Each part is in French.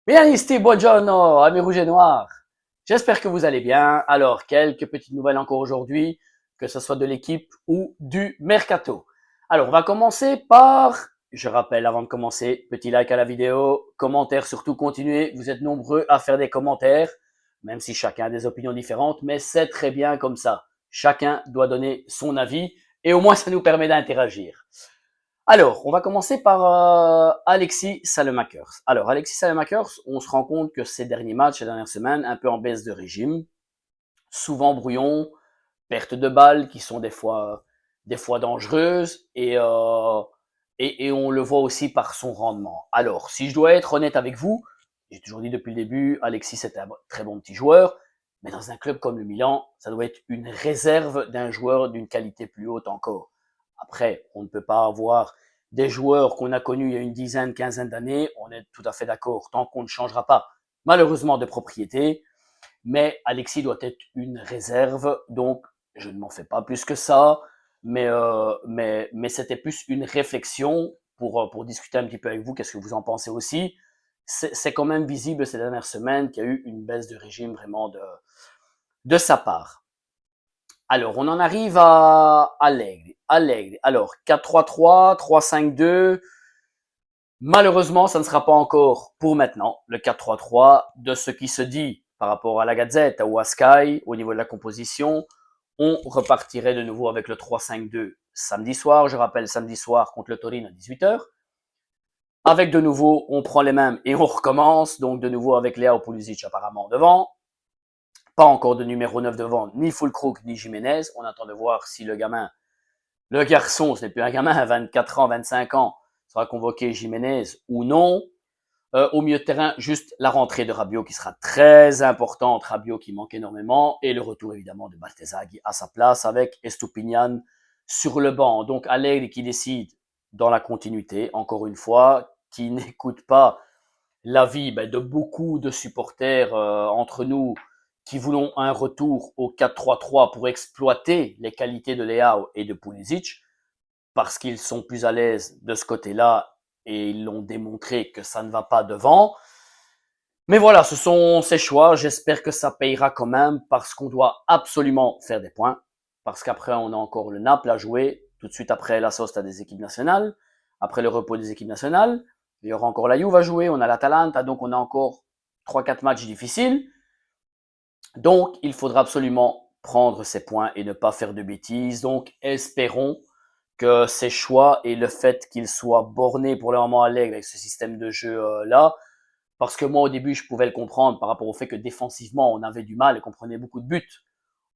Milanisti, buongiorno, amis rouges et noirs. J'espère que vous allez bien. Alors, quelques petites nouvelles encore aujourd'hui, que ce soit de l'équipe ou du mercato. Alors, on va commencer par, je rappelle avant de commencer, petit like à la vidéo, commentaire surtout, continuez. Vous êtes nombreux à faire des commentaires, même si chacun a des opinions différentes, mais c'est très bien comme ça. Chacun doit donner son avis et au moins ça nous permet d'interagir. Alors, on va commencer par Alexis Salemakers. Alors, Alexis Salemakers, on se rend compte que ces derniers matchs, ces dernières semaines, un peu en baisse de régime, souvent brouillon, perte de balles qui sont des fois dangereuses et on le voit aussi par son rendement. Alors, si je dois être honnête avec vous, j'ai toujours dit depuis le début, Alexis est un très bon petit joueur, mais dans un club comme le Milan, ça doit être une réserve d'un joueur d'une qualité plus haute encore. Après, on ne peut pas avoir des joueurs qu'on a connus il y a une dizaine, quinzaine d'années, on est tout à fait d'accord, tant qu'on ne changera pas malheureusement de propriété, mais Alexis doit être une réserve, donc je ne m'en fais pas plus que ça, mais c'était plus une réflexion pour discuter un petit peu avec vous, qu'est-ce que vous en pensez aussi. C'est quand même visible ces dernières semaines qu'il y a eu une baisse de régime vraiment de sa part. Alors, on en arrive à Allègre. Allègre. Alors, 4-3-3, 3-5-2. Malheureusement, ça ne sera pas encore pour maintenant le 4-3-3 de ce qui se dit par rapport à la Gazette ou à Sky au niveau de la composition. On repartirait de nouveau avec le 3-5-2 samedi soir. Je rappelle, samedi soir contre le Torino à 18h. Avec de nouveau, on prend les mêmes et on recommence. Donc de nouveau avec Léa Pulisic apparemment devant. Pas encore de numéro 9 devant, ni Fulkrug, ni Jiménez. On attend de voir si le garçon, ce n'est plus un gamin à 24 ans, 25 ans, sera convoqué Jiménez ou non. Au milieu de terrain, juste la rentrée de Rabiot qui sera très importante. Rabiot qui manque énormément. Et le retour évidemment de Baltezaghi à sa place avec Estupinian sur le banc. Donc Allegri qui décide dans la continuité, encore une fois, qui n'écoute pas l'avis de beaucoup de supporters entre nous qui voulons un retour au 4-3-3 pour exploiter les qualités de Leao et de Pulisic parce qu'ils sont plus à l'aise de ce côté-là et ils l'ont démontré que ça ne va pas devant. Mais voilà, ce sont ces choix. J'espère que ça payera quand même parce qu'on doit absolument faire des points. Parce qu'après, on a encore le Naples à jouer. Tout de suite après la Sosta des équipes nationales. Après le repos des équipes nationales. Il y aura encore la Juve à jouer. On a l'Atalanta. Donc, on a encore 3-4 matchs difficiles. Donc, il faudra absolument prendre ces points et ne pas faire de bêtises. Donc, espérons que ces choix et le fait qu'ils soient bornés pour le moment à l'aigle avec ce système de jeu là, parce que moi au début je pouvais le comprendre par rapport au fait que défensivement on avait du mal et qu'on prenait beaucoup de buts.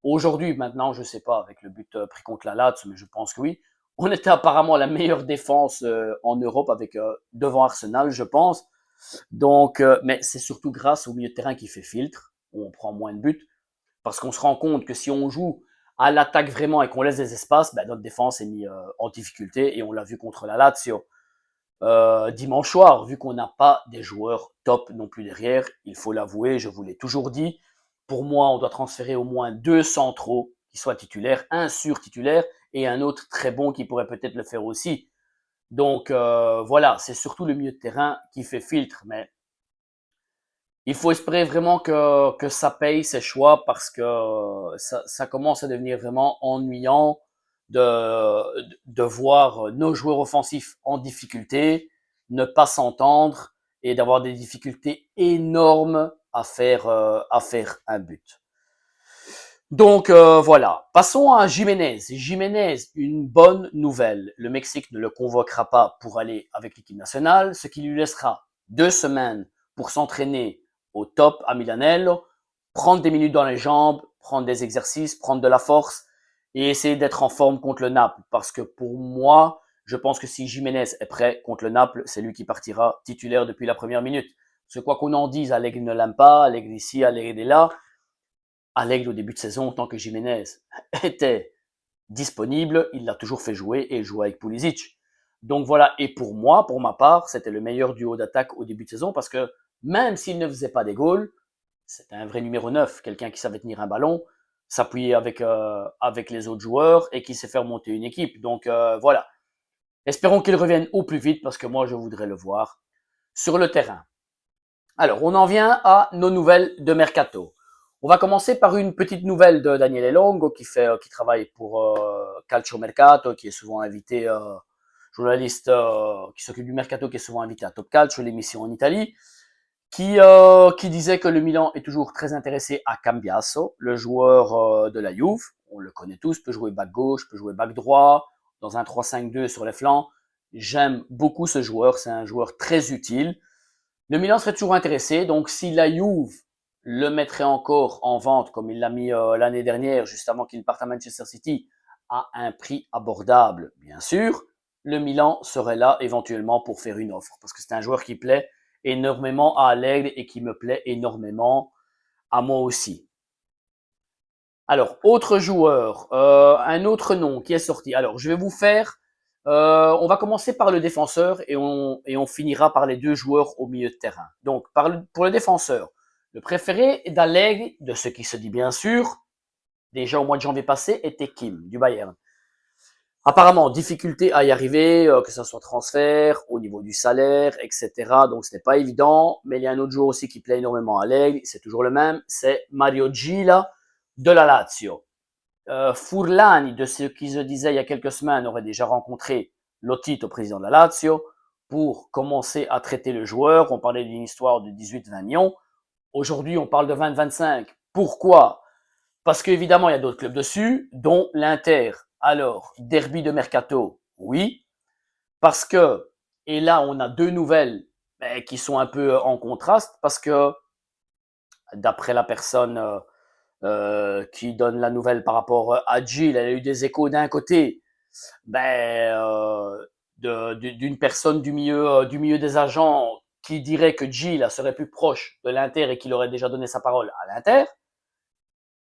Aujourd'hui, maintenant, je sais pas avec le but pris contre la Lazio, mais je pense que oui. On était apparemment la meilleure défense en Europe avec devant Arsenal, je pense. Donc, mais c'est surtout grâce au milieu de terrain qui fait filtre, où on prend moins de buts. Parce qu'on se rend compte que si on joue à l'attaque vraiment et qu'on laisse des espaces, notre défense est mise en difficulté et on l'a vu contre la Lazio. Dimanche soir, vu qu'on n'a pas des joueurs top non plus derrière, il faut l'avouer, je vous l'ai toujours dit, pour moi, on doit transférer au moins 2 centraux qui soient titulaires, un sur-titulaire et un autre très bon qui pourrait peut-être le faire aussi. Donc voilà, c'est surtout le milieu de terrain qui fait filtre, mais il faut espérer vraiment que ça paye ses choix parce que ça commence à devenir vraiment ennuyant de, de voir nos joueurs offensifs en difficulté, ne pas s'entendre et d'avoir des difficultés énormes à faire un but. Donc voilà, passons à Jiménez. Jiménez, une bonne nouvelle. Le Mexique ne le convoquera pas pour aller avec l'équipe nationale, ce qui lui laissera 2 semaines pour s'entraîner au top à Milanello, prendre des minutes dans les jambes, prendre des exercices, prendre de la force et essayer d'être en forme contre le Naples. Parce que pour moi, je pense que si Jiménez est prêt contre le Naples, c'est lui qui partira titulaire depuis la première minute. Parce que quoi qu'on en dise, Allegri ne l'aime pas, Allegri ici, Allegri là. Allegri au début de saison, tant que Jiménez était disponible, il l'a toujours fait jouer et jouer avec Pulisic. Donc voilà, et pour moi, pour ma part, c'était le meilleur duo d'attaque au début de saison parce que même s'il ne faisait pas des goals, c'était un vrai numéro 9, quelqu'un qui savait tenir un ballon, s'appuyer avec les autres joueurs et qui sait faire monter une équipe. Donc voilà, espérons qu'il revienne au plus vite parce que moi je voudrais le voir sur le terrain. Alors, on en vient à nos nouvelles de Mercato. On va commencer par une petite nouvelle de Daniele Longo qui travaille pour Calcio Mercato, qui est souvent invité, journaliste qui s'occupe du Mercato, qui est souvent invité à Top Calcio, l'émission en Italie, qui disait que le Milan est toujours très intéressé à Cambiaso, le joueur de la Juve. On le connaît tous, peut jouer back gauche, peut jouer back droit, dans un 3-5-2 sur les flancs. J'aime beaucoup ce joueur, c'est un joueur très utile. Le Milan serait toujours intéressé, donc si la Juve le mettrait encore en vente, comme il l'a mis l'année dernière, juste avant qu'il parte à Manchester City, à un prix abordable, bien sûr, le Milan serait là éventuellement pour faire une offre, parce que c'est un joueur qui plaît énormément à Allegri et qui me plaît énormément à moi aussi. Alors, autre joueur, un autre nom qui est sorti. Alors, je vais vous faire, on va commencer par le défenseur et on finira par les deux joueurs au milieu de terrain. Donc, pour le défenseur, le préféré d'Allegri, de ce qui se dit bien sûr, déjà au mois de janvier passé, était Kim du Bayern. Apparemment, difficulté à y arriver, que ce soit transfert, au niveau du salaire, etc. Donc, ce n'est pas évident. Mais il y a un autre joueur aussi qui plaît énormément à Allegri, c'est toujours le même, c'est Mario Gila de la Lazio. Furlani, de ce qui se disait il y a quelques semaines, aurait déjà rencontré Lotito, président de la Lazio, pour commencer à traiter le joueur. On parlait d'une histoire de 18-20 millions. Aujourd'hui, on parle de 20-25. Pourquoi? Parce qu'évidemment, il y a d'autres clubs dessus, dont l'Inter. Alors, derby de Mercato, oui. Parce que, et là, on a deux nouvelles qui sont un peu en contraste, parce que, d'après la personne qui donne la nouvelle par rapport à Gilles, elle a eu des échos d'un côté, d'une personne du milieu des agents qui dirait que Gilles serait plus proche de l'Inter et qu'il aurait déjà donné sa parole à l'Inter.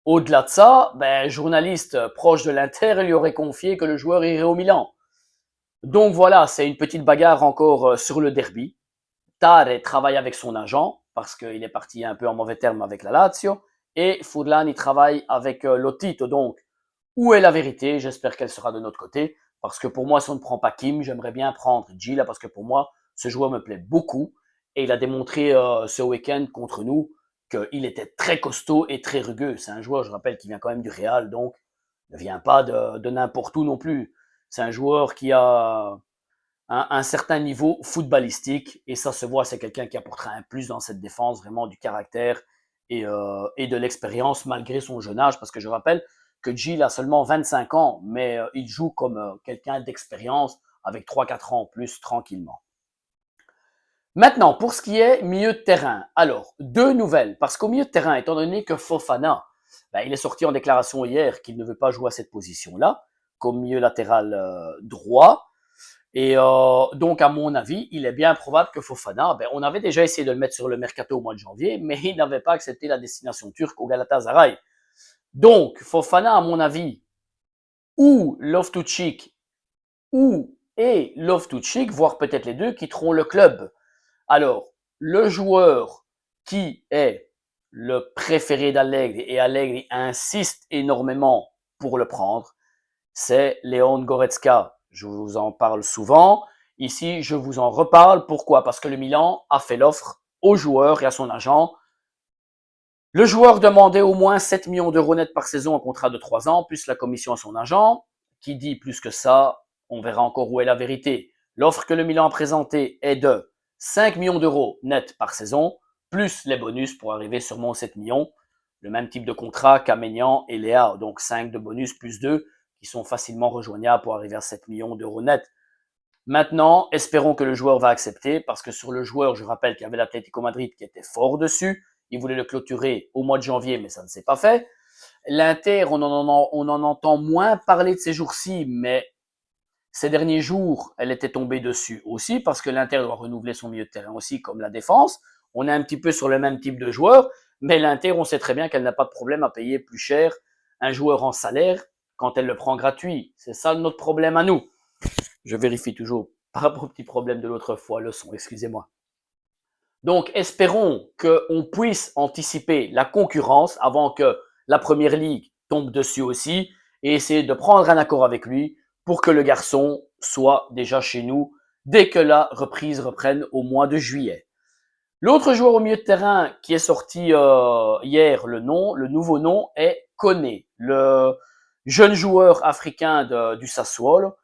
Au-delà de ça, journaliste proche de l'Inter lui aurait confié que le joueur irait au Milan. Donc voilà, c'est une petite bagarre encore sur le derby. Tare travaille avec son agent parce qu'il est parti un peu en mauvais termes avec la Lazio. Et Furlan, il travaille avec Lotito. Donc, où est la vérité? J'espère qu'elle sera de notre côté. Parce que pour moi, si on ne prend pas Kim, j'aimerais bien prendre Gila parce que pour moi, ce joueur me plaît beaucoup. Et il a démontré ce week-end contre nous qu'il était très costaud et très rugueux. C'est un joueur, je rappelle, qui vient quand même du Real. Donc, ne vient pas de n'importe où non plus. C'est un joueur qui a un certain niveau footballistique et ça se voit, c'est quelqu'un qui apportera un plus dans cette défense, vraiment du caractère et de l'expérience malgré son jeune âge, parce que je rappelle que Gilles a seulement 25 ans, mais il joue comme quelqu'un d'expérience avec 3-4 ans en plus tranquillement. Maintenant, pour ce qui est milieu de terrain, alors, deux nouvelles, parce qu'au milieu de terrain, étant donné que Fofana, il est sorti en déclaration hier qu'il ne veut pas jouer à cette position-là, comme milieu latéral droit, et donc, à mon avis, il est bien probable que Fofana, on avait déjà essayé de le mettre sur le mercato au mois de janvier, mais il n'avait pas accepté la destination turque au Galatasaray. Donc, Fofana, à mon avis, ou Loftus-Cheek, et Loftus-Cheek, voire peut-être les deux, quitteront le club. Alors, le joueur qui est le préféré d'Allegri, et Allegri insiste énormément pour le prendre, c'est Leon Goretzka. Je vous en parle souvent. Ici, je vous en reparle. Pourquoi? Parce que le Milan a fait l'offre au joueur et à son agent. Le joueur demandait au moins 7 millions d'euros net par saison en contrat de 3 ans, plus la commission à son agent. Qui dit plus que ça, on verra encore où est la vérité. L'offre que le Milan a présentée est de 5 millions d'euros net par saison, plus les bonus pour arriver sûrement aux 7 millions. Le même type de contrat qu'Aménian et Léa, donc 5 de bonus plus 2, qui sont facilement rejoignables pour arriver à 7 millions d'euros net. Maintenant, espérons que le joueur va accepter, parce que sur le joueur, je rappelle qu'il y avait l'Atlético Madrid qui était fort dessus. Il voulait le clôturer au mois de janvier, mais ça ne s'est pas fait. L'Inter, on en entend moins parler de ces jours-ci, mais ces derniers jours, elle était tombée dessus aussi, parce que l'Inter doit renouveler son milieu de terrain aussi, comme la défense. On est un petit peu sur le même type de joueur, mais l'Inter, on sait très bien qu'elle n'a pas de problème à payer plus cher un joueur en salaire quand elle le prend gratuit. C'est ça notre problème à nous. Je vérifie toujours par rapport au petit problème de l'autre fois, le son, excusez-moi. Donc, espérons qu'on puisse anticiper la concurrence avant que la première ligue tombe dessus aussi et essayer de prendre un accord avec lui pour que le garçon soit déjà chez nous dès que la reprise reprenne au mois de juillet. L'autre joueur au milieu de terrain qui est sorti hier, le nouveau nom est Koné, le jeune joueur africain du Sassuolo.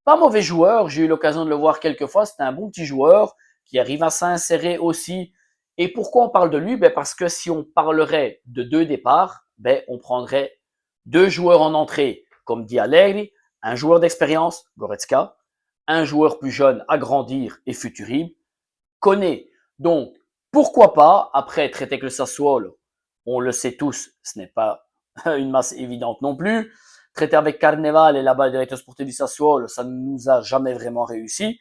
Pas mauvais joueur, j'ai eu l'occasion de le voir quelques fois, c'est un bon petit joueur qui arrive à s'insérer aussi. Et pourquoi on parle de lui? Ben parce que si on parlerait de deux départs, ben on prendrait deux joueurs en entrée, comme dit Allegri, un joueur d'expérience, Goretzka, un joueur plus jeune à grandir et futurible, Koné. Donc, pourquoi pas, après traiter avec le Sassuolo, on le sait tous, ce n'est pas une masse évidente non plus. Traiter avec Carneval et là-bas le directeur sportif du Sassuolo, ça ne nous a jamais vraiment réussi.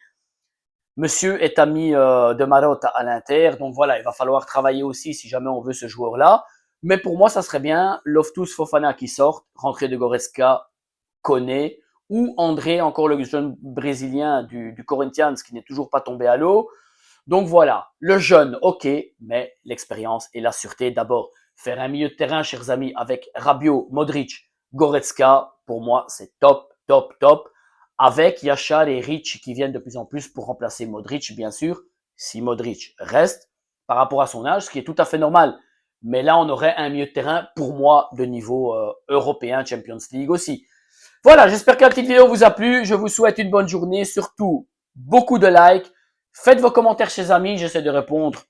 Monsieur est ami de Marotta à l'Inter, donc voilà, il va falloir travailler aussi si jamais on veut ce joueur-là. Mais pour moi, ça serait bien Loftus Fofana qui sort, rentrée de Goretzka, Koné, ou André, encore le jeune brésilien du Corinthians qui n'est toujours pas tombé à l'eau. Donc voilà, le jeune, ok, mais l'expérience et la sûreté. D'abord, faire un milieu de terrain, chers amis, avec Rabiot, Modric, Goretzka, pour moi, c'est top, top, top. Avec Yachar et Rich qui viennent de plus en plus pour remplacer Modric, bien sûr, si Modric reste par rapport à son âge, ce qui est tout à fait normal. Mais là, on aurait un milieu de terrain, pour moi, de niveau européen, Champions League aussi. Voilà, j'espère que la petite vidéo vous a plu. Je vous souhaite une bonne journée, surtout beaucoup de likes. Faites vos commentaires chez amis, j'essaie de répondre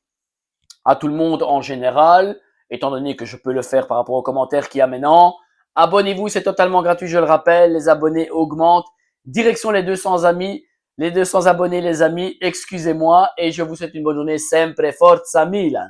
à tout le monde en général, étant donné que je peux le faire par rapport aux commentaires qu'il y a maintenant. Abonnez-vous, c'est totalement gratuit, je le rappelle. Les abonnés augmentent. Direction les 200 amis, les 200 abonnés, les amis. Excusez-moi et je vous souhaite une bonne journée. Sempre Forza Milan.